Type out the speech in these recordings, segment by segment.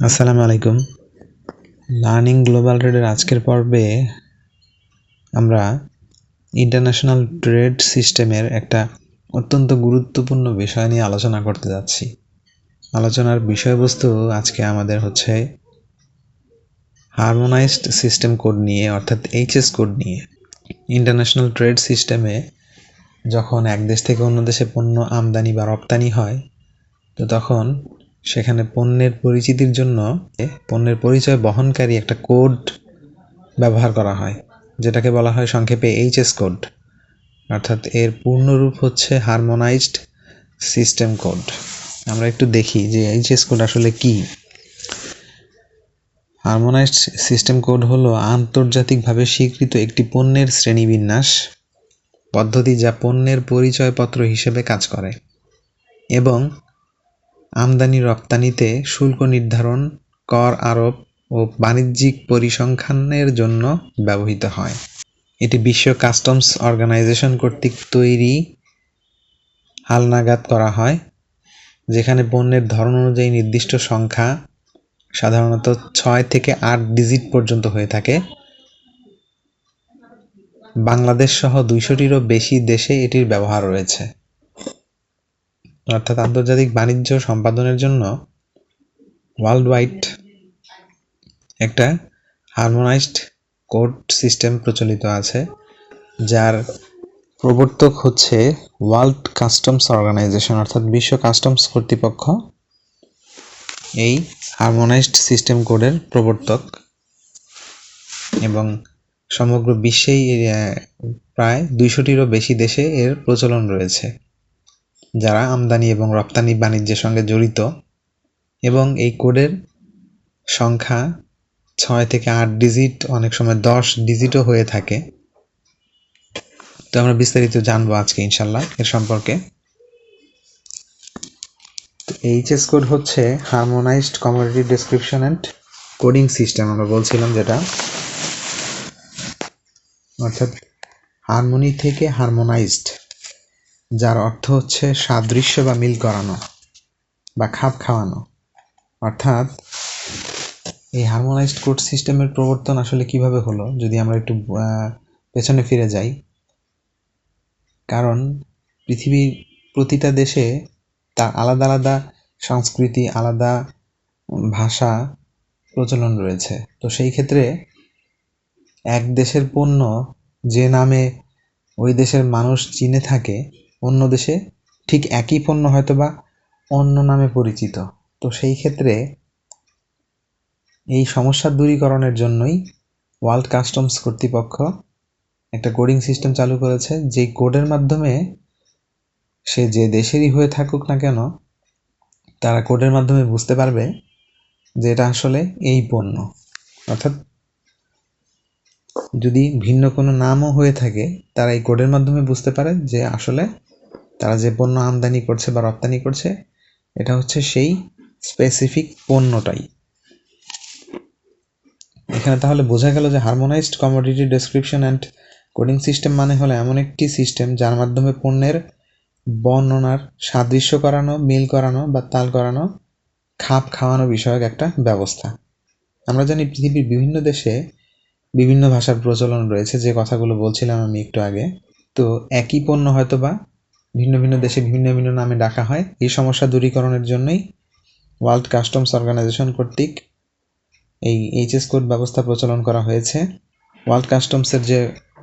আসসালামু আলাইকুম। Learning global ট্রেডের আজকের পর্বে আমরা ইন্টারন্যাশনাল ট্রেড সিস্টেমের একটা অত্যন্ত গুরুত্বপূর্ণ বিষয় নিয়ে আলোচনা করতে যাচ্ছি। আলোচনার বিষয়বস্তু আজকে আমাদের হচ্ছে হারমোনাইজড সিস্টেম কোড নিয়ে, অর্থাৎ এইচএস কোড নিয়ে। ইন্টারন্যাশনাল ট্রেড সিস্টেমে যখন এক দেশ থেকে অন্য দেশে পণ্য আমদানি বা রপ্তানি হয়, তো তখন সেখানে পণ্যের পরিচিতির জন্য পণ্যের পরিচয় বহনকারী একটা কোড ব্যবহার করা হয়, যেটাকে বলা হয় সংক্ষেপে এইচএস কোড, অর্থাৎ এর পূর্ণরূপ হচ্ছে হারমোনাইজড সিস্টেম কোড। আমরা একটু দেখি যে এইচএস কোড আসলে কি। হারমোনাইজড সিস্টেম কোড হলো আন্তর্জাতিকভাবে স্বীকৃত একটি পণ্যের শ্রেণীবিন্যাস পদ্ধতি যা পণ্যের পরিচয়পত্র হিসেবে কাজ করে এবং আমদানি রপ্তানিতে শুল্ক নির্ধারণ, কর আরোপ ও বাণিজ্যিক পরিসংখ্যানের জন্য ব্যবহৃত হয়। এটি বিশ্ব কাস্টমস অর্গানাইজেশন কর্তৃক তৈরি হালনাগাদ করা হয়, যেখানে পণ্যের ধরন অনুযায়ী নির্দিষ্ট সংখ্যা, সাধারণত 6 থেকে 8 ডিজিট পর্যন্ত হয়ে থাকে। বাংলাদেশ সহ 200টিরও বেশি দেশে এটির ব্যবহার রয়েছে। অর্থাৎ আন্তর্জাতিক বাণিজ্য সম্পাদনের জন্য ওয়ার্ল্ড ওয়াইড একটা হারমোনাইজড কোড সিস্টেম প্রচলিত আছে, যার প্রবর্তক হচ্ছে ওয়ার্ল্ড কাস্টমস অর্গানাইজেশন, অর্থাৎ বিশ্ব কাস্টমস কর্তৃপক্ষ এই হারমোনাইজড সিস্টেম কোডের প্রবর্তক, এবং সমগ্র বিশ্বেই প্রায় 200টিরও বেশি দেশে এর প্রচলন রয়েছে, যারা আমদানি এবং রপ্তানি বাণিজ্যের সঙ্গে জড়িত, এবং এই কোডের সংখ্যা 6 থেকে 8 ডিজিট, অনেক সময় 10 ডিজিটও হয়ে থাকে। তো আমরা বিস্তারিত জানবো আজকে ইনশাল্লাহ এর সম্পর্কে। এইচএস কোড হচ্ছে harmonised commodity description and coding system, আমরা বলছিলাম যেটা, অর্থাৎ হারমোনি থেকে হারমোনাইজড, যার অর্থ হচ্ছে সাদৃশ্য বা মিল করানো বা খাপ খাওয়ানো। অর্থাৎ এই হারমোনাইজড কোড সিস্টেমের প্রবর্তন আসলে কিভাবে হলো, যদি আমরা একটু পেছনে ফিরে যাই। কারণ পৃথিবীর প্রতিটা দেশে তার আলাদা আলাদা সংস্কৃতি, আলাদা ভাষা প্রচলন রয়েছে। তো সেই ক্ষেত্রে এক দেশের পণ্য যে নামে ওই দেশের মানুষ চিনে থাকে, অন্য দেশে ঠিক একই পণ্য হয়তো বা অন্য নামে পরিচিত। তো সেই ক্ষেত্রে এই সমস্যা দূরীকরণের জন্যই ওয়ার্ল্ড কাস্টমস কর্তৃপক্ষ একটা কোডিং সিস্টেম চালু করেছে, যে কোডের মাধ্যমে সে যে দেশেরই হয়ে থাকুক না কেন, তারা কোডের মাধ্যমে বুঝতে পারবে যে এটা আসলে এই পণ্য। অর্থাৎ যদি ভিন্ন কোনো নামও হয়ে থাকে, তারা এই কোডের মাধ্যমে বুঝতে পারে যে আসলে তারা যে পণ্য আমদানি করছে বা রপ্তানি করছে, এটা হচ্ছে সেই স্পেসিফিক পণ্যটাই। এখানে তাহলে বোঝা গেল যে harmonised commodity description and coding system মানে হলো এমন একটি সিস্টেম যার মাধ্যমে পণ্যের বর্ণনার সাদৃশ্য করানো, মিল করানো বা তাল করানো, খাপ খাওয়ানো বিষয়ক একটা ব্যবস্থা। আমরা জানি পৃথিবীর বিভিন্ন দেশে বিভিন্ন ভাষার প্রচলন রয়েছে, যে কথাগুলো বলছিলাম আমি একটু আগে। তো একই পণ্য হয়তো বা ভিন্ন ভিন্ন দেশে ভিন্ন ভিন্ন নামে ডাকা হয়। এই সমস্যা দূরীকরণের জন্যই ওয়ার্ল্ড কাস্টমস অর্গানাইজেশন কর্তৃক এই এইচএস কোড ব্যবস্থা প্রচলন করা হয়েছে। ওয়ার্ল্ড কাস্টমসের যে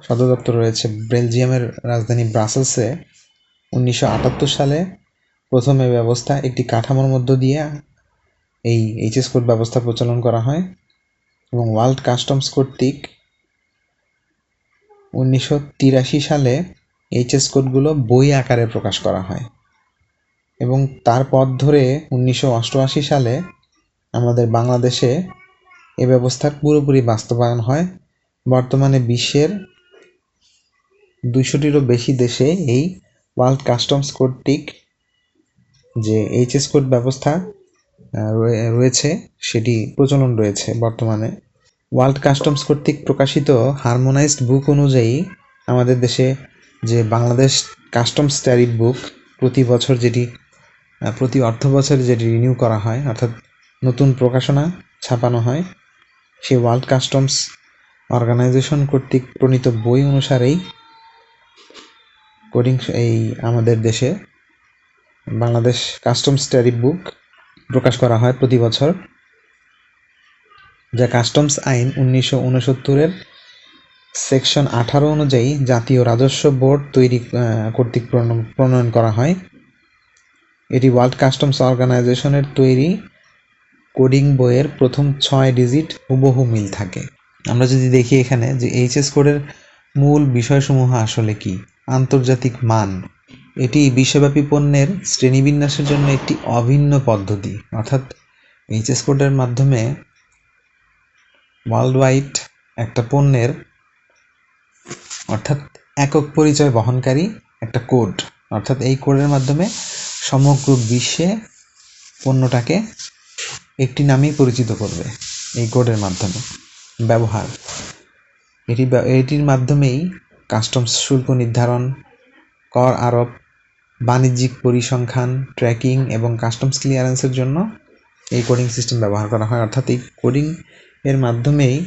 সদর দপ্তর রয়েছে বেলজিয়ামের রাজধানী ব্রাসেলসে 1978 সালে প্রথম এই ব্যবস্থা একটি কাঠামোর মধ্য দিয়ে এই এইচএস কোড ব্যবস্থা প্রচলন করা হয়, এবং ওয়ার্ল্ড কাস্টমস কর্তৃক 1983 সালে এইচএস কোডগুলো বই আকারে প্রকাশ করা হয়, এবং তার পথ ধরে 1988 সালে আমাদের বাংলাদেশে এ ব্যবস্থার পুরোপুরি বাস্তবায়ন হয়। বর্তমানে বিশ্বের 200টিরও বেশি দেশে এই ওয়ার্ল্ড কাস্টমস কর্তৃক যে এইচএস কোড ব্যবস্থা রয়েছে সেটি প্রচলন রয়েছে বর্তমানে। ওয়ার্ল্ড কাস্টমস কর্তৃক প্রকাশিত হারমোনাইজড বুক অনুযায়ী আমাদের দেশে যে বাংলাদেশ কাস্টমস ট্যারিফ বুক প্রতি বছর, যেটি প্রতি অর্থ বছরে যেটি রিনিউ করা হয়, অর্থাৎ নতুন প্রকাশনা ছাপানো হয় সেই ওয়ার্ল্ড কাস্টমস অর্গানাইজেশন কর্তৃক প্রণীত বই অনুসারেই কোডিং এই আমাদের দেশে বাংলাদেশ কাস্টমস ট্যারিফ বুক প্রকাশ করা হয় প্রতি বছর, যা কাস্টমস আইন 1969-এর সেকশন 18 অনুযায়ী জাতীয় রাজস্ব বোর্ড কর্তৃক প্রণয়ন করা হয়। এটি ওয়ার্ল্ড কাস্টমস অর্গানাইজেশনের তৈরি কোডিং বইয়ের প্রথম 6 ডিজিট হুবহু মিল থাকে। আমরা যদি দেখি এখানে যে এইচএস কোডের মূল বিষয়সমূহ আসলে কি। আন্তর্জাতিক মান, এটি বিশ্বব্যাপী পণ্যের শ্রেণীবিন্যাসের জন্য একটি অভিন্ন পদ্ধতি, অর্থাৎ এইচএস কোডের মাধ্যমে ওয়ার্ল্ড ওয়াইড একটা পণ্যের অর্থাৎ একক পরিচয় বহনকারী একটা কোড, অর্থাৎ এই কোডের মাধ্যমে সমগ্র বিশ্বে পণ্যটাকে একটি নামেই পরিচিত করবে। এই কোডের মাধ্যমে ব্যবহার এটির মাধ্যমেই কাস্টমস শুল্ক নির্ধারণ, কর আরোপ, বাণিজ্যিক পরিসংখ্যান, ট্র্যাকিং এবং কাস্টমস ক্লিয়ারেন্সের জন্য এই কোডিং সিস্টেম ব্যবহার করা হয়। অর্থাৎ এই কোডিং এর মাধ্যমেই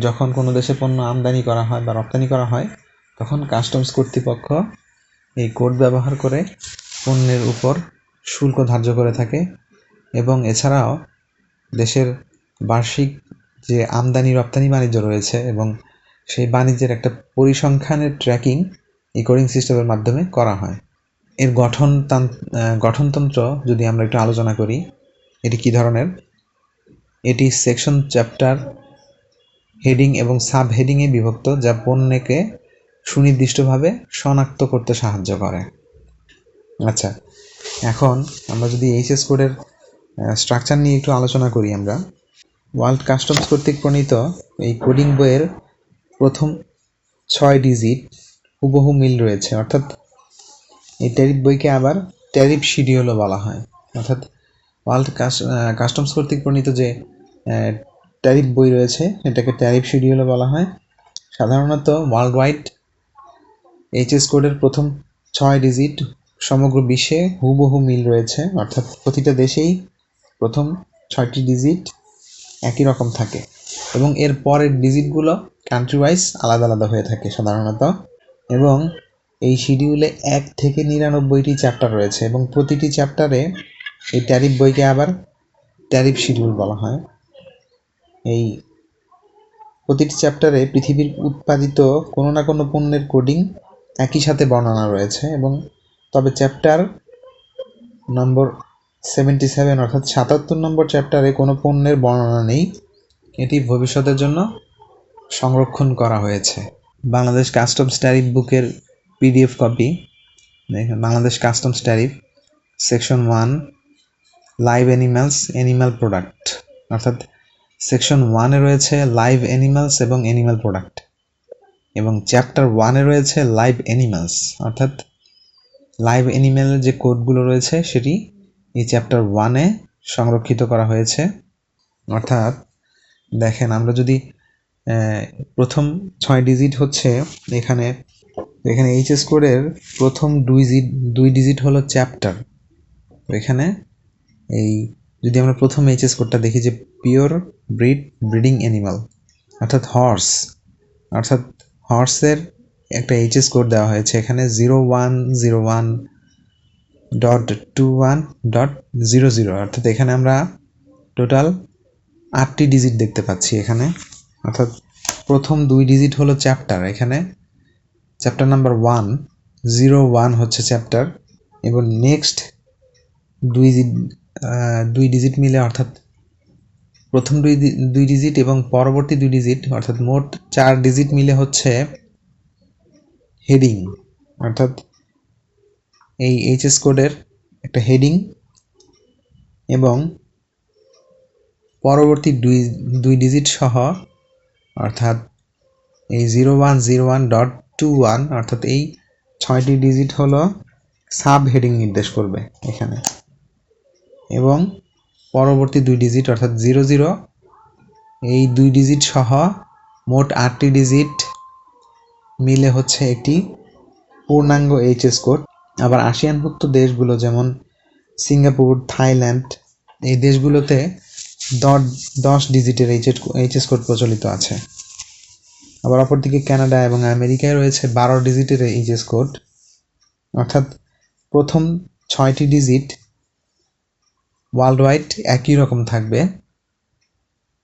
যখন কোনো দেশে পণ্য আমদানি করা হয় বা রপ্তানি করা হয়, তখন কাস্টমস কর্তৃপক্ষ এই কোড ব্যবহার করে পণ্যের উপর শুল্ক ধার্য করে থাকে এবং এছাড়াও দেশের বার্ষিক যে আমদানি রপ্তানি বাণিজ্য রয়েছে এবং সেই বাণিজ্যের একটা পরিসংখ্যানের ট্র্যাকিং এই কোডিং সিস্টেমের মাধ্যমে করা হয়। এর গঠনতন্ত্র যদি আমরা একটু আলোচনা করি, এটি কী ধরনের। এটি সেকশন, চ্যাপ্টার, হেডিং এবং সাব হেডিংয়ে বিভক্ত, যা পণ্যকে সুনির্দিষ্টভাবে শনাক্ত করতে সাহায্য করে। আচ্ছা, এখন আমরা যদি এইচএস কোডের স্ট্রাকচার নিয়ে একটু আলোচনা করি। আমরা ওয়ার্ল্ড কাস্টমস কর্তৃক প্রণীত এই কোডিং বইয়ের প্রথম 6 ডিজিট হুবহু মিল রয়েছে, অর্থাৎ এই ট্যারিফ বইকে আবার ট্যারিফ শিডিউলও বলা হয়। অর্থাৎ ওয়ার্ল্ড কাস্টমস কর্তৃক প্রণীত যে ট্যারিফ বই রয়েছে এটাকে ট্যারিফ শিডিউলও বলা হয়। সাধারণত ওয়ার্ল্ড ওয়াইড এইচএস কোডের প্রথম 6 ডিজিট সমগ্র বিশ্বে হুবহু মিল রয়েছে, অর্থাৎ প্রতিটা দেশেই প্রথম 6টি ডিজিট একই রকম থাকে এবং এর পরের ডিজিটগুলো কান্ট্রি ওয়াইজ আলাদা আলাদা হয়ে থাকে সাধারণত। এবং এই শিডিউলে 1 থেকে 99টি চ্যাপ্টার রয়েছে এবং প্রতিটি চ্যাপ্টারে এই ট্যারিফ বইকে আবার ট্যারিফ শিডিউল বলা হয়। এই প্রতিটি চ্যাপ্টারে পৃথিবীর উৎপাদিত কোনো না কোনো পণ্যের কোডিং একই সাথে বর্ণনা রয়েছে এবং তবে চ্যাপ্টার নম্বর 77 অর্থাৎ 77 নম্বর চ্যাপ্টারে কোনো পণ্যের বর্ণনা নেই। এটি ভবিষ্যতের জন্য সংরক্ষণ করা হয়েছে। বাংলাদেশ কাস্টমস ট্যারিফ বুকের PDF copy, Bangladesh customs tariff section 1 live animal product, অর্থাৎ সেকশন 1-এ রয়েছে লাইভ অ্যানিমালস এবং অ্যানিম্যাল প্রোডাক্ট এবং চ্যাপ্টার 1-এ রয়েছে লাইভ অ্যানিমালস, অর্থাৎ লাইভ অ্যানিম্যালের যে কোডগুলো রয়েছে সেটি এই চ্যাপ্টার 1-এ সংরক্ষিত করা হয়েছে। অর্থাৎ দেখেন, আমরা যদি প্রথম 6 ডিজিট হচ্ছে এখানে এইচএস কোডের প্রথম 2 ডিজিট হলো চ্যাপ্টার। এখানে এই যদি আমরা প্রথম এইচএস কোডটা দেখি যে পিওর ব্রিডিং অ্যানিমাল অর্থাৎ হর্সের একটা এইচএস কোড দেওয়া হয়েছে এখানে 0101.21.00, অর্থাৎ এখানে আমরা টোটাল 8টি ডিজিট দেখতে পাচ্ছি এখানে। অর্থাৎ প্রথম 2 ডিজিট হলো চ্যাপ্টার, এখানে চ্যাপ্টার নাম্বার 101 হচ্ছে চ্যাপ্টার এবং নেক্সট 2 ডিজিট মিলে অর্থাৎ প্রথম 2 ডিজিট এবং পরবর্তী 2 ডিজিট অর্থাৎ মোট 4 ডিজিট মিলে হচ্ছে হেডিং, অর্থাৎ এই এইচএস কোডের একটা হেডিং এবং পরবর্তী 2 ডিজিট সহ অর্থাৎ এই 0101.21 অর্থাৎ এই 6টি ডিজিট হলো সাব হেডিং নির্দেশ করবে এখানে এবং পরবর্তী 2 ডিজিট অর্থাৎ 00 এই 2 ডিজিট সহ মোট 8টি ডিজিট মিলে হচ্ছে একটি পূর্ণাঙ্গ এইচএস কোড। আবার আসিয়ানভুক্ত দেশগুলো যেমন সিঙ্গাপুর, থাইল্যান্ড এই দেশগুলোতে 10 ডিজিটের এইচএস কোড প্রচলিত আছে। আবার অপরদিকে কানাডা এবং আমেরিকায় রয়েছে 12 ডিজিটের এইচএস কোড, অর্থাৎ প্রথম 6টি ডিজিট ওয়ার্ল্ড ওয়াইড একই রকম থাকবে,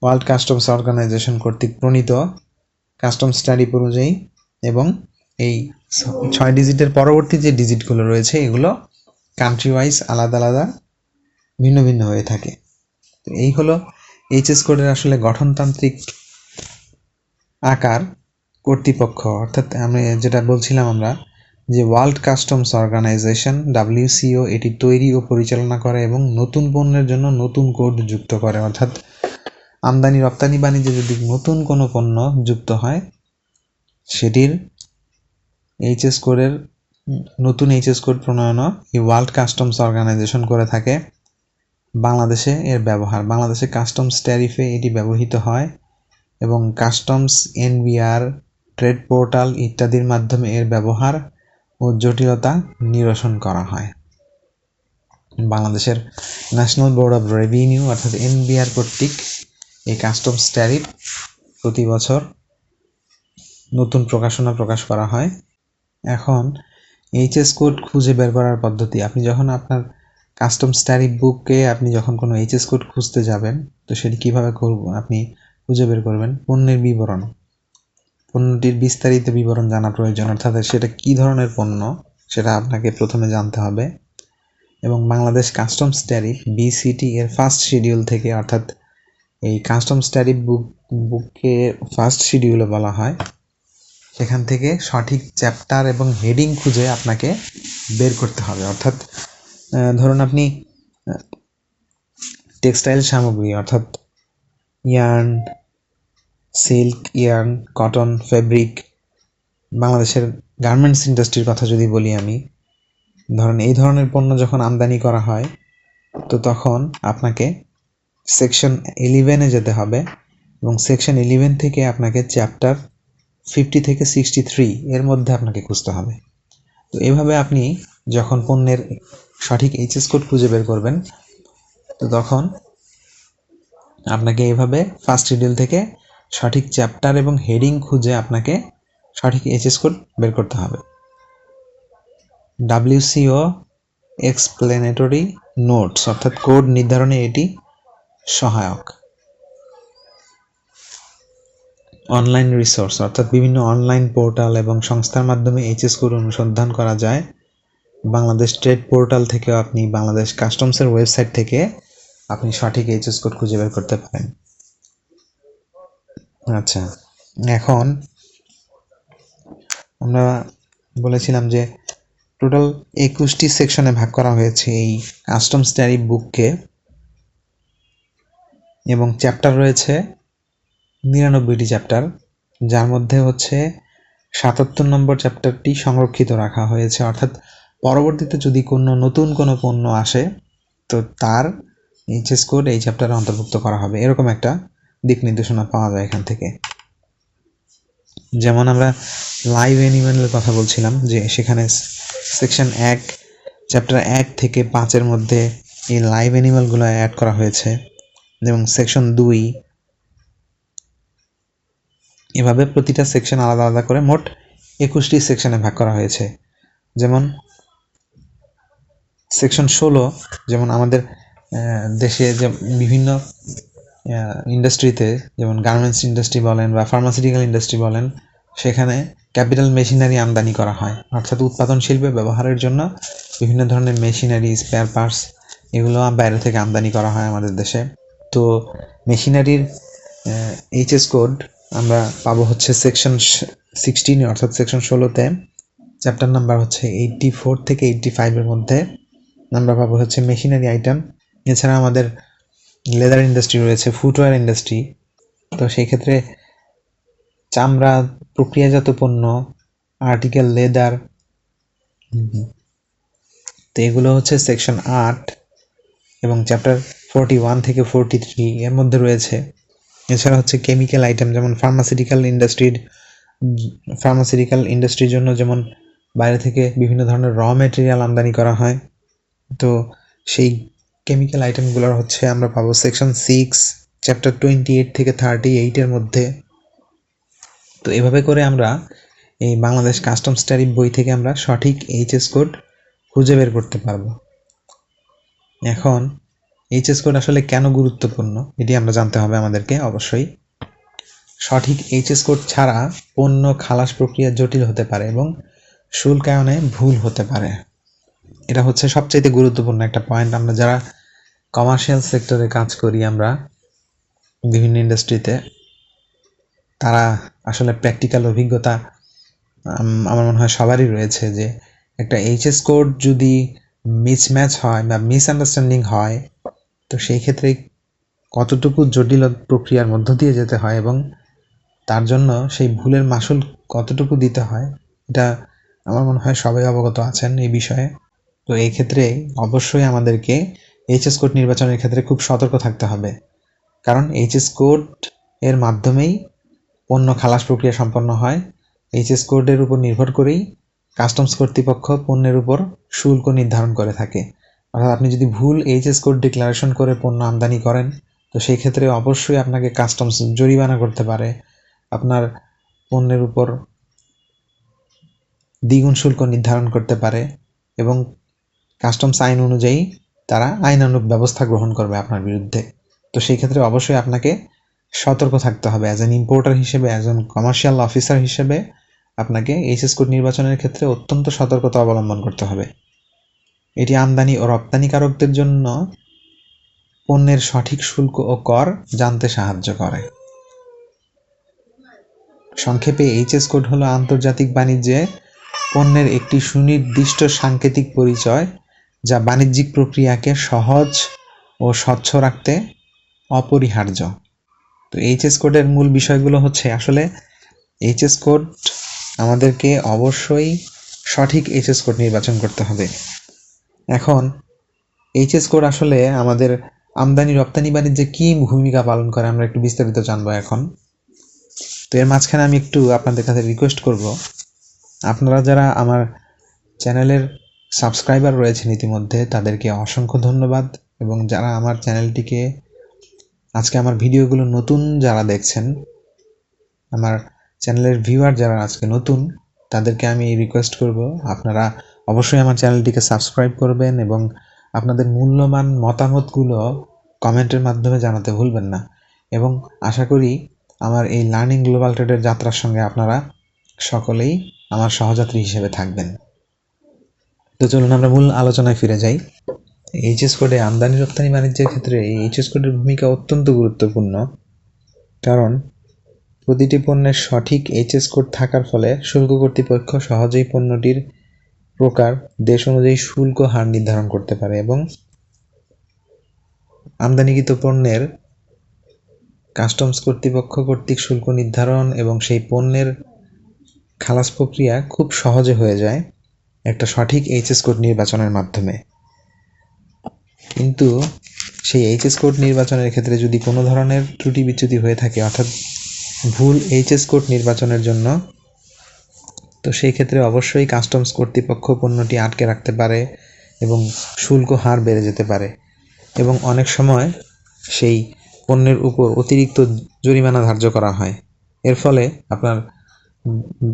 ওয়ার্ল্ড কাস্টমস অর্গানাইজেশন কর্তৃক প্রণীত কাস্টমস ট্যারিফ অনুযায়ী, এবং এই 6 ডিজিটের পরবর্তী যে ডিজিটগুলো রয়েছে এগুলো কান্ট্রি ওয়াইজ আলাদা আলাদা ভিন্ন ভিন্ন হয়ে থাকে। তো এই হলো এইচএস কোডের আসলে গঠনতান্ত্রিক আকার। কর্তৃপক্ষ অর্থাৎ আমি যেটা বলছিলাম আমরা যে ওয়ার্ল্ড কাস্টমস অর্গানাইজেশন WCO এটি তৈরি ও পরিচালনা করে এবং নতুন পণ্যের জন্য নতুন কোড যুক্ত করে, অর্থাৎ আমদানি রপ্তানি বাণিজ্যে যদি নতুন কোনো পণ্য যুক্ত হয় সেটির এইচএস কোডের নতুন এইচএস কোড প্রণয়নও এই ওয়ার্ল্ড কাস্টমস অর্গানাইজেশন করে থাকে। বাংলাদেশে এর ব্যবহার, বাংলাদেশে কাস্টমস ট্যারিফে এটি ব্যবহৃত হয় এবং কাস্টমস NBR ট্রেড পোর্টাল ইত্যাদির মাধ্যমে এর ব্যবহার ও জটিলতা নিরসন করা হয়। বাংলাদেশের ন্যাশনাল বোর্ড অফ রেভিনিউ অর্থাৎ NBR কর্তৃক এই কাস্টমস ট্যারিফ প্রতি বছর নতুন প্রকাশনা প্রকাশ করা হয়। এখন এইচএস কোড খুঁজে বের করার পদ্ধতি, আপনি যখন আপনার কাস্টমস ট্যারিফ বুকে আপনি যখন কোনো এইচএস কোড খুঁজতে যাবেন তো সেটি কীভাবে আপনি খুঁজে বের করবেন? পণ্যের বিবরণ, পণ্যটির বিস্তারিত বিবরণ জানা প্রয়োজন, অর্থাৎ সেটা কী ধরনের পণ্য সেটা আপনাকে প্রথমে জানতে হবে। এবং বাংলাদেশ কাস্টমস ট্যারিফ BCT এর ফার্স্ট শিডিউল থেকে, অর্থাৎ এই কাস্টমস ট্যারিফ বুকে ফার্স্ট শিডিউলে বলা হয়, সেখান থেকে সঠিক চ্যাপ্টার এবং হেডিং খুঁজে আপনাকে বের করতে হবে। অর্থাৎ ধরুন আপনি টেক্সটাইল সামগ্রী অর্থাৎ yarn, silk, yarn, cotton, fabric, বাংলাদেশের গার্মেন্টস ইন্ডাস্ট্রির কথা যদি বলি আমি, ধরুন এই ধরনের পণ্য যখন আমদানি করা হয় তো তখন আপনাকে সেকশন 11-এ যেতে হবে এবং সেকশন 11 থেকে আপনাকে চ্যাপ্টার 50 থেকে 63 এর মধ্যে আপনাকে খুঁজতে হবে। তো এভাবে আপনি যখন পণ্যের সঠিক এইচএস কোড খুঁজে বের করবেন তো তখন আপনাকে এইভাবে ফার্স্ট শিডিউল থেকে সঠিক চ্যাপ্টার এবং হেডিং খুঁজে আপনাকে সঠিক এইচএস কোড বের করতে হবে। WCO এক্সপ্লেনেটরি নোটস অর্থাৎ কোড নির্ধারণে এটি সহায়ক। অনলাইন রিসোর্স অর্থাৎ বিভিন্ন অনলাইন পোর্টাল এবং সংস্থার মাধ্যমে এইচএস কোড অনুসন্ধান করা যায়। বাংলাদেশ ট্রেড পোর্টাল থেকেও আপনি বাংলাদেশ কাস্টমসের ওয়েবসাইট থেকে আপনি সঠিক এইচএস কোড খুঁজে বের করতে পারেন। আচ্ছা, এখন আমরা বলেছিলাম যে টোটাল 21টি সেকশনে ভাগ করা হয়েছে এই কাস্টমস ট্যারিফ বুককে, এবং চ্যাপ্টার রয়েছে 99টি চ্যাপ্টার, যার মধ্যে হচ্ছে 77 নম্বর চ্যাপ্টারটি সংরক্ষিত রাখা হয়েছে, অর্থাৎ পরবর্তীতে যদি কোনো নতুন কোনো পণ্য আসে তো তার এইচএস কোড এই চ্যাপ্টারে অন্তর্ভুক্ত করা হবে, এরকম একটা দিক নির্দেশনা পাওয়া যায় এখান থেকে। যেমন আমরা লাইভ অ্যানিমেলের কথা বলছিলাম যে সেখানে সেকশন 1 চ্যাপ্টার 1 থেকে 5-এর মধ্যে এই লাইভ অ্যানিমেলগুলো অ্যাড করা হয়েছে, এবং সেকশন 2 এভাবে প্রতিটা সেকশন আলাদা আলাদা করে মোট 21টি সেকশনে ভাগ করা হয়েছে। যেমন সেকশন 16, যেমন আমাদের দেশে যে বিভিন্ন ইন্ডাস্ট্রিতে, যেমন গার্মেন্টস ইন্ডাস্ট্রি বলেন বা ফার্মাসিউটিক্যাল ইন্ডাস্ট্রি বলেন, সেখানে ক্যাপিটাল মেশিনারি আমদানি করা হয়, অর্থাৎ উৎপাদন শিল্পে ব্যবহারের জন্য বিভিন্ন ধরনের মেশিনারি, স্পেয়ার পার্টস এগুলো বাইরে থেকে আমদানি করা হয় আমাদের দেশে। তো মেশিনারির এইচএস কোড আমরা পাবো হচ্ছে সেকশন 16 অর্থাৎ সেকশন 16-তে চ্যাপ্টার নাম্বার হচ্ছে 84 থেকে 85-এর মধ্যে আমরা পাবো হচ্ছে মেশিনারি আইটেম। এছাড়া আমাদের লেদার ইন্ডাস্ট্রি রয়েছে, ফুটওয়্যার ইন্ডাস্ট্রি, তো সেই ক্ষেত্রে চামড়া, প্রক্রিয়াজাত পণ্য, আর্টিকেল লেদার, তো এগুলো হচ্ছে সেকশন 8 এবং চ্যাপ্টার 41 থেকে 43 এর মধ্যে রয়েছে। এছাড়া হচ্ছে কেমিক্যাল আইটেম, যেমন ফার্মাসিউটিক্যাল ইন্ডাস্ট্রির জন্য যেমন বাইরে থেকে বিভিন্ন ধরনের র মেটেরিয়াল আমদানি করা হয়, তো সেই কেমিক্যাল আইটেমগুলোর হচ্ছে আমরা পাবো সেকশন 6 চ্যাপ্টার 28 থেকে 38 মধ্যে। তো এভাবে করে আমরা এই বাংলাদেশ কাস্টমস ট্যারিফ বই থেকে আমরা সঠিক এইচএস কোড খুঁজে বের করতে পারবো। এখন এইচএস কোড আসলে কেন গুরুত্বপূর্ণ এটি আমরা জানতে হবে আমাদেরকে অবশ্যই। সঠিক এইচএস কোড ছাড়া পণ্য খালাস প্রক্রিয়া জটিল হতে পারে এবং শুল্কায়নে ভুল হতে পারে। এটা হচ্ছে সবচাইতে গুরুত্বপূর্ণ একটা পয়েন্ট। আমরা যারা কমার্শিয়াল সেক্টরে কাজ করি, আমরা বিভিন্ন ইন্ডাস্ট্রিতে, তারা আসলে প্র্যাকটিক্যাল অভিজ্ঞতা আমার মনে হয় সবারই রয়েছে যে একটা এইচএস কোড যদি মিসম্যাচ হয় বা মিসআন্ডারস্ট্যান্ডিং হয়, তো সেই ক্ষেত্রে কতটুকু জটিল প্রক্রিয়ার মধ্য দিয়ে যেতে হয় এবং তার জন্য সেই ভুলের মাসুল কতটুকু দিতে হয়, এটা আমার মনে হয় সবাই অবগত আছেন এই বিষয়ে। তো এই ক্ষেত্রে অবশ্যই আমাদেরকে এইচএস কোড নির্বাচনের ক্ষেত্রে খুব সতর্ক থাকতে হবে, কারণ এইচএস কোড এর মাধ্যমেই পণ্য খালাস প্রক্রিয়া সম্পন্ন হয়। এইচএস কোডের উপর নির্ভর করেই কাস্টমস কর্তৃপক্ষ পণ্যের উপর শুল্ক নির্ধারণ করে থাকে। অর্থাৎ আপনি যদি ভুল এইচএস কোড ডিক্লারেশন করে পণ্য আমদানি করেন, তো সেই ক্ষেত্রে অবশ্যই আপনাকে কাস্টমস জরিমানা করতে পারে, আপনার পণ্যের উপর দ্বিগুণ শুল্ক নির্ধারণ করতে পারে এবং কাস্টমস আইন অনুযায়ী তারা আইনানুগ ব্যবস্থা গ্রহণ করবে আপনার বিরুদ্ধে। তো সেই ক্ষেত্রে অবশ্যই আপনাকে সতর্ক থাকতে হবে। অ্যাজ অ্যান ইম্পোর্টার হিসেবে, অ্যাজ অ্যান কমার্শিয়াল অফিসার হিসেবে আপনাকে এইচএস কোড নির্বাচনের ক্ষেত্রে অত্যন্ত সতর্কতা অবলম্বন করতে হবে। এটি আমদানি ও রপ্তানিকারকদের জন্য পণ্যের সঠিক শুল্ক ও কর জানতে সাহায্য করে। সংক্ষেপে এইচএস কোড হলো আন্তর্জাতিক বাণিজ্যে পণ্যের একটি সুনির্দিষ্ট সাংকেতিক পরিচয়, যা বাণিজ্যিক প্রক্রিয়াকে সহজ ও স্বচ্ছ রাখতে অপরিহার্য। তো এইচএস কোডের মূল বিষয়গুলো হচ্ছে, আসলে এইচএস কোড আমাদেরকে অবশ্যই সঠিক এইচএস কোড নির্বাচন করতে হবে। এখন এইচএস কোড আসলে আমাদের আমদানি রপ্তানি বাণিজ্যে কী ভূমিকা পালন করে আমরা একটু বিস্তারিত জানবো এখন। তো এর মাঝখানে আমি একটু আপনাদের কাছে রিকোয়েস্ট করব, আপনারা যারা আমার চ্যানেলের সাবস্ক্রাইবার রয়েছেন ইতিমধ্যে, তাদেরকে অসংখ্য ধন্যবাদ। এবং যারা আমার চ্যানেলটিকে আজকে আমার ভিডিওগুলো নতুন যারা দেখছেন, আমার চ্যানেলের ভিউয়ার যারা আজকে নতুন, তাদেরকে আমি রিকোয়েস্ট করব আপনারা অবশ্যই আমার চ্যানেলটিকে সাবস্ক্রাইব করবেন এবং আপনাদের মূল্যবান মতামতগুলো কমেন্টের মাধ্যমে জানাতে ভুলবেন না। এবং আশা করি আমার এই লার্নিং গ্লোবাল ট্রেডের যাত্রার সঙ্গে আপনারা সকলেই আমার সহযাত্রী হিসেবে থাকবেন। তো চলুন আমরা মূল আলোচনায় ফিরে যাই। এইচএস কোডে আমদানি রপ্তানি বাণিজ্যের ক্ষেত্রে এই এইচএস কোডের ভূমিকা অত্যন্ত গুরুত্বপূর্ণ, কারণ প্রতিটি পণ্যের সঠিক এইচএস কোড থাকার ফলে শুল্ক কর্তৃপক্ষ সহজেই পণ্যটির প্রকার, দেশ অনুযায়ী শুল্ক হার নির্ধারণ করতে পারে এবং আমদানিকৃত পণ্যের কাস্টমস কর্তৃপক্ষ কর্তৃক শুল্ক নির্ধারণ এবং সেই পণ্যের খালাস প্রক্রিয়া খুব সহজে হয়ে যায় একটা সঠিক এইচএস কোড নির্বাচনের মাধ্যমে। কিন্তু সেই এইচএস কোড নির্বাচনের ক্ষেত্রে যদি কোনো ধরনের ত্রুটি বিচ্যুতি হয়ে থাকে, অর্থাৎ ভুল এইচএস কোড নির্বাচনের জন্য, তো সেই ক্ষেত্রে অবশ্যই কাস্টমস কর্তৃপক্ষ পণ্যটি আটকে রাখতে পারে এবং শুল্ক হার বেড়ে যেতে পারে এবং অনেক সময় সেই পণ্যের উপর অতিরিক্ত জরিমানা ধার্য করা হয়। এর ফলে আপনার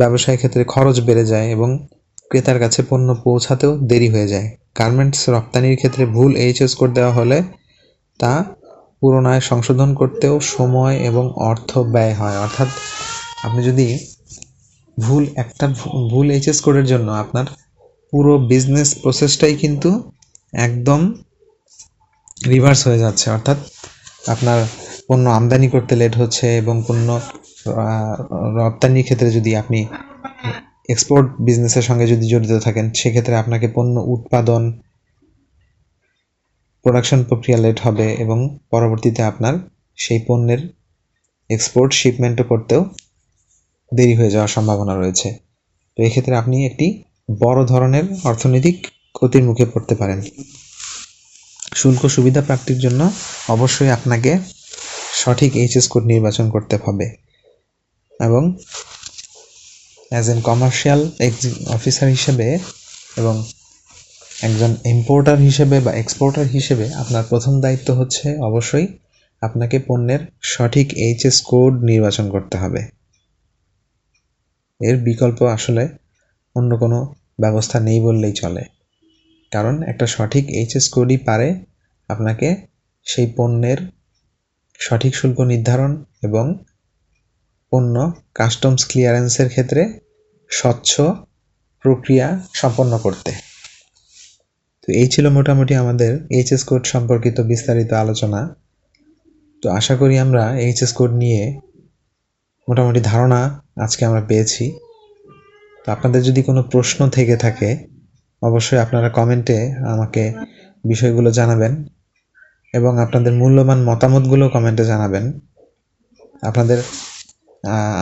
ব্যবসায় ক্ষেত্রে খরচ বেড়ে যায় এবং ক্রেতার কাছে পণ্য পৌঁছাতেও দেরি হয়ে যায়। গার্মেন্টস রপ্তানির ক্ষেত্রে ভুল এইচএস কোড দেওয়া হলে তা পুনরায় সংশোধন করতেও সময় এবং অর্থ ব্যয় হয়। অর্থাৎ আপনি যদি ভুল এইচএস কোডের জন্য আপনার পুরো বিজনেস প্রসেসটাই কিন্তু একদম রিভার্স হয়ে যাচ্ছে। অর্থাৎ আপনার পণ্য আমদানি করতে লেট হচ্ছে এবং পণ্য রপ্তানির ক্ষেত্রে যদি আপনি এক্সপোর্ট বিজনেসের সঙ্গে যদি জড়িত থাকেন, সেক্ষেত্রে আপনাকে পণ্য উৎপাদন, প্রোডাকশন প্রক্রিয়া লেট হবে এবং পরবর্তীতে আপনার সেই পণ্যের এক্সপোর্ট শিপমেন্টও করতেও দেরি হয়ে যাওয়ার সম্ভাবনা রয়েছে। তো এক্ষেত্রে আপনি একটি বড় ধরনের অর্থনৈতিক ক্ষতির মুখে পড়তে পারেন। শুল্ক সুবিধা প্রাপ্তির জন্য অবশ্যই আপনাকে সঠিক এইচএস কোড নির্বাচন করতে হবে এবং অ্যাজ এন কমার্শিয়াল অফিসার হিসেবে এবং একজন ইম্পোর্টার হিসেবে বা এক্সপোর্টার হিসেবে আপনার প্রথম দায়িত্ব হচ্ছে অবশ্যই আপনাকে পণ্যের সঠিক এইচএস কোড নির্বাচন করতে হবে। এর বিকল্প আসলে অন্য কোনো ব্যবস্থা নেই বললেই চলে, কারণ একটা সঠিক এইচএস কোডই পারে আপনাকে সেই পণ্যের সঠিক শুল্ক নির্ধারণ এবং পণ্য কাস্টমস ক্লিয়ারেন্সের ক্ষেত্রে স্বচ্ছ প্রক্রিয়া সম্পন্ন করতে। তো এই ছিল মোটামুটি আমাদের এইচএস কোড সম্পর্কিত বিস্তারিত আলোচনা। তো আশা করি আমরা এইচএস কোড নিয়ে মোটামুটি ধারণা আজকে আমরা পেয়েছি। তো আপনাদের যদি কোনো প্রশ্ন থেকে থাকে অবশ্যই আপনারা কমেন্টে আমাকে বিষয়গুলো জানাবেন এবং আপনাদের মূল্যবান মতামতগুলো কমেন্টে জানাবেন। আপনাদের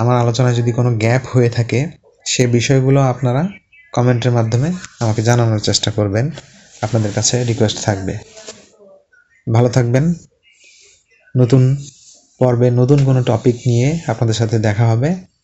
আমার আলোচনায় যদি কোনো গ্যাপ হয়ে থাকে সে বিষয়গুলো আপনারা কমেন্টের মাধ্যমে আমাকে জানানোর চেষ্টা করবেন। আপনাদের কাছে রিকোয়েস্ট থাকবে। ভালো থাকবেন। নতুন পর্বে নতুন কোনো টপিক নিয়ে আপনাদের সাথে দেখা হবে।